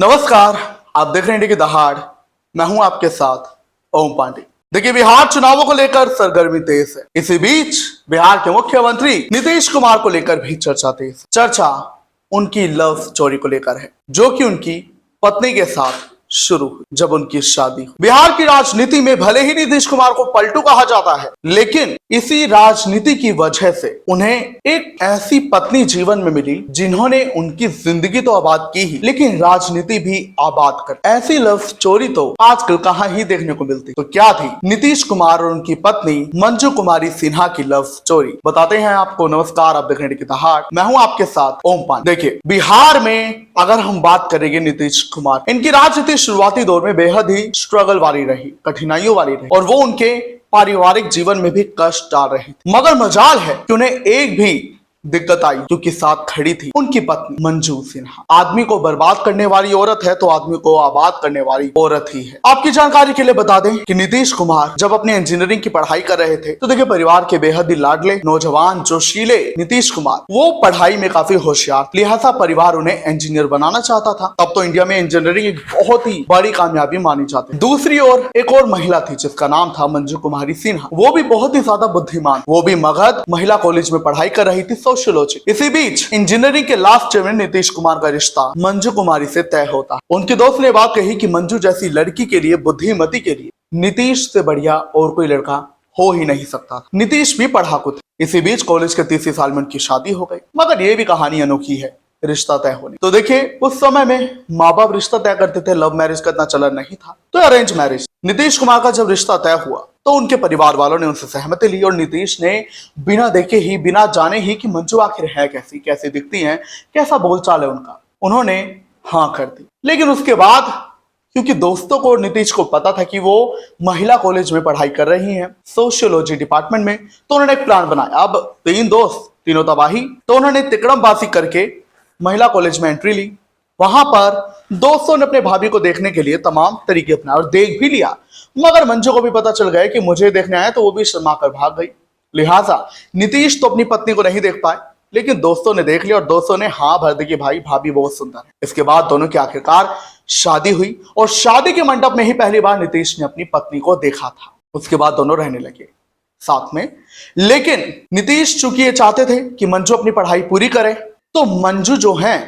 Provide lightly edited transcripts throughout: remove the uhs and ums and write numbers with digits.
नमस्कार, आप देख रहे हैं इंडिया की दहाड़। मैं हूं आपके साथ ओम पांडे। देखिए, बिहार चुनावों को लेकर सरगर्मी तेज है। इसी बीच बिहार के मुख्यमंत्री नीतीश कुमार को लेकर भी चर्चा तेज है। चर्चा उनकी लव स्टोरी को लेकर है, जो कि उनकी पत्नी के साथ शुरू हुई जब उनकी शादी हुई। बिहार की राजनीति में भले ही नीतीश कुमार को पलटू कहा जाता है, लेकिन इसी राजनीति की वजह से उन्हें एक ऐसी पत्नी जीवन में मिली जिन्होंने उनकी जिंदगी तो आबाद की ही, लेकिन राजनीति भी आबाद कर। ऐसी लव स्टोरी तो आजकल कहाँ ही देखने को मिलती। तो क्या थी नीतीश कुमार और उनकी पत्नी मंजू कुमारी सिन्हा की लव स्टोरी, बताते हैं आपको। नमस्कार, आप देख रहे हैं इंडिया की दहाड़। मैं हूं आपके साथ ओम पांडे। देखिए, बिहार में अगर हम बात करेंगे नीतीश कुमार, इनकी राजनीति शुरुआती दौर में बेहद ही स्ट्रगल वाली रही, कठिनाइयों वाली रही, और वो उनके पारिवारिक जीवन में भी कष्ट डाल रही थी। मगर मजाल है कि उन्हें एक भी दिक्कत आई क्योंकि साथ खड़ी थी उनकी पत्नी मंजू सिन्हा। आदमी को बर्बाद करने वाली औरत है तो आदमी को आबाद करने वाली औरत ही है। आपकी जानकारी के लिए बता दें कि नीतीश कुमार जब अपने इंजीनियरिंग की पढ़ाई कर रहे थे तो देखिए, परिवार के बेहद ही लाडले नौजवान जोशीले नीतीश कुमार वो पढ़ाई में काफी होशियार, लिहाजा परिवार उन्हें इंजीनियर बनाना चाहता था। तब तो इंडिया में इंजीनियरिंग एक बहुत ही बड़ी कामयाबी मानी जाती। दूसरी ओर एक और महिला थी जिसका नाम था मंजू कुमारी सिन्हा। वो भी बहुत ही ज्यादा बुद्धिमान, वो भी मगध महिला कॉलेज में पढ़ाई कर रही थी, सोशियोलॉजी। इसी बीच इंजीनियरिंग के लास्ट ईयर में नीतीश कुमार का रिश्ता मंजू कुमारी से तय होता। उनके दोस्त ने बात कही कि मंजू जैसी लड़की के लिए, बुद्धिमती के लिए नीतीश से बढ़िया और कोई लड़का हो ही नहीं सकता। नीतीश भी पढ़ाकू थे। इसी बीच कॉलेज के तीसरे साल में उनकी शादी हो गई। मगर ये भी कहानी अनोखी है रिश्ता तय होने। तो देखिए, उस समय में माँ बाप रिश्ता तय करते थे, लव मैरिज का इतना चलन नहीं था, तो अरेंज मैरिज। नीतीश कुमार का जब रिश्ता तय हुआ तो उनके परिवार वालों ने उनसे सहमति ली और नीतीश ने बिना देखे ही, बिना जाने ही कि मंजू आखिर है कैसी, कैसी दिखती है, कैसा बोलचाल है उनका, उन्होंने हाँ कर दी। लेकिन उसके बाद क्योंकि दोस्तों को, नीतीश को पता था कि वो महिला कॉलेज में पढ़ाई कर रही हैं, सोशियोलॉजी डिपार्टमेंट में, तो उन्होंने एक प्लान बनाया। अब तीन दोस्त, तीनों तबाही, तो उन्होंने तिकड़मबाजी करके महिला कॉलेज में एंट्री ली। वहां पर दोस्तों ने अपने भाभी को देखने के लिए तमाम तरीके अपनाए और देख भी लिया, मगर मंजू को भी पता चल गया कि मुझे देखने आया, तो वो भी शर्मा कर भाग गई। लिहाजा नीतीश तो अपनी पत्नी को नहीं देख पाए, लेकिन दोस्तों ने देख लिया और दोस्तों ने हाँ भर दी कि भाई भाभी बहुत सुंदर है। इसके बाद दोनों की आखिरकार शादी हुई और शादी के मंडप में ही पहली बार नीतीश ने अपनी पत्नी को देखा था। उसके बाद दोनों रहने लगे साथ में। लेकिन नीतीश चूंकि ये चाहते थे कि मंजू अपनी पढ़ाई पूरी करे, तो मंजू जो है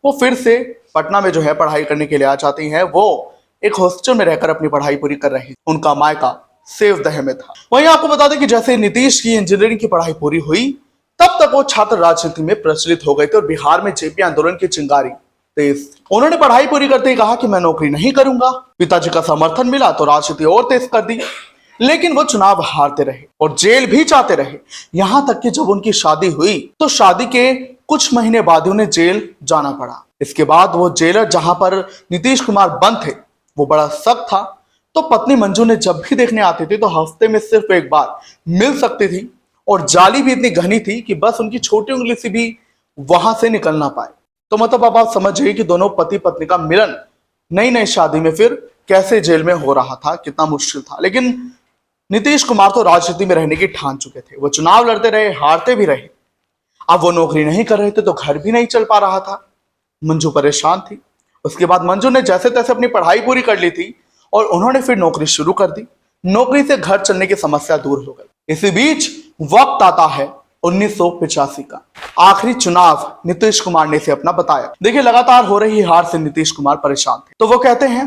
वो फिर से पटना में जो है पढ़ाई करने के लिए आ जाती हैं। वो एक हॉस्टल में रहकर अपनी पढ़ाई पूरी कर रही। उनका मायका सेवदह में था। वहीं आपको बता दें कि जैसे नीतीश की इंजीनियरिंग की पढ़ाई पूरी हुई, तब तक वो छात्र राजनीति में प्रचलित हो गए थे और बिहार में जेपी आंदोलन की चिंगारी तेज। उन्होंने पढ़ाई पूरी करते ही कहा कि मैं नौकरी नहीं करूंगा। पिताजी का समर्थन मिला तो राजनीति और तेज कर दी, लेकिन वो चुनाव हारते रहे और जेल भी जाते रहे। यहां तक कि जब उनकी शादी हुई तो शादी के कुछ महीने बाद उन्हें जेल जाना पड़ा। इसके बाद वो जेलर जहां पर नीतीश कुमार बंद थे वो बड़ा सख्त था, तो पत्नी मंजू ने जब भी देखने आती थी तो हफ्ते में सिर्फ एक बार मिल सकती थी, और जाली भी इतनी घनी थी कि बस उनकी छोटी उंगली से भी वहां से निकल ना पाए। तो मतलब अब आप समझिए कि दोनों पति पत्नी का मिलन नई नई शादी में फिर कैसे जेल में हो रहा था, कितना मुश्किल था। लेकिन नीतीश कुमार तो राजनीति में रहने की ठान चुके थे। वो चुनाव लड़ते रहे, हारते भी रहे। अब वो नौकरी नहीं कर रहे थे तो घर भी नहीं चल पा रहा था। मंजू परेशान थी। उसके बाद मंजू ने जैसे तैसे अपनी पढ़ाई पूरी कर ली थी और उन्होंने फिर नौकरी शुरू कर दी। नौकरी से घर चलने की समस्या दूर हो गई। इसी बीच वक्त आता है 1985 का। आखिरी चुनाव नीतीश कुमार ने से अपना बताया। देखिए, लगातार हो रही हार से नीतीश कुमार परेशान थे, तो वो कहते हैं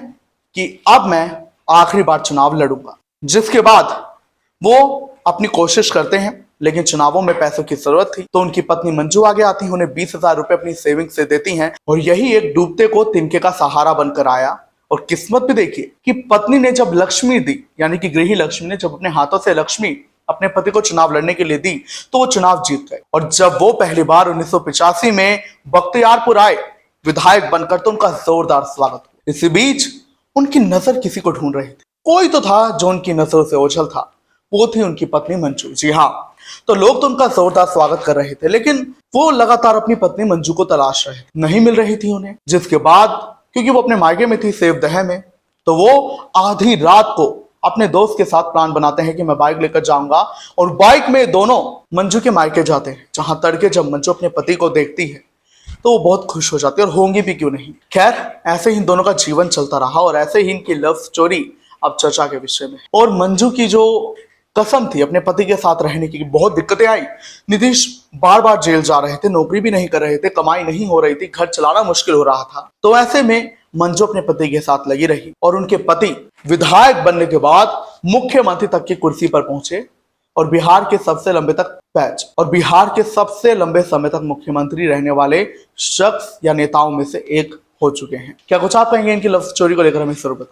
कि अब मैं आखिरी बार चुनाव लड़ूंगा। जिसके बाद वो अपनी कोशिश करते हैं, लेकिन चुनावों में पैसों की जरूरत थी, तो उनकी पत्नी मंजू आगे आती है, उन्हें 20,000 रुपए अपनी सेविंग से देती हैं, और यही एक डूबते को तिनके का सहारा बनकर आया। और किस्मत भी देखिए कि पत्नी ने जब लक्ष्मी दी, यानी कि गृह लक्ष्मी ने जब अपने हाथों से लक्ष्मी अपने पति को चुनाव लड़ने के लिए दी, तो वो चुनाव जीत गए। और जब वो पहली बार 1985 में बख्तियारपुर आए विधायक बनकर, तो उनका जोरदार स्वागत हुआ। इसी बीच उनकी नजर किसी को ढूंढ रही थी। कोई तो था जो उनकी नजरों से ओझल था, वो थी उनकी पत्नी मंजू। जी हाँ, तो लोग तो उनका जोरदार स्वागत कर रहे थे, लेकिन वो लगातार अपनी पत्नी मंजू को तलाश रहे, नहीं मिल रही थी उन्हें। जिसके बाद क्योंकि वो अपने मायके में थी, सेवदह में, तो वो आधी रात को अपने दोस्त के साथ प्लान बनाते हैं कि मैं बाइक लेकर जाऊंगा, और बाइक में दोनों मंजू के मायके जाते हैं। जहां तड़के जब मंजू अपने पति को देखती है तो वो बहुत खुश हो जाती है, और होंगी भी क्यों नहीं। खैर, ऐसे ही इन दोनों का जीवन चलता रहा और ऐसे ही इनकी लव स्टोरी अब चर्चा के विषय में। और मंजू की जो कसम थी अपने पति के साथ रहने की, बहुत दिक्कतें आई। नीतीश बार बार जेल जा रहे थे, नौकरी भी नहीं कर रहे थे, कमाई नहीं हो रही थी, घर चलाना मुश्किल हो रहा था। तो ऐसे में मंजू अपने पति के साथ लगी रही और उनके पति विधायक बनने के बाद मुख्यमंत्री तक की कुर्सी पर पहुंचे और बिहार के सबसे लंबे समय तक मुख्यमंत्री रहने वाले शख्स या नेताओं में से एक हो चुके हैं। क्या कुछ आप कहेंगे इनकी लव स्टोरी को लेकर हमें जरूर बताएं।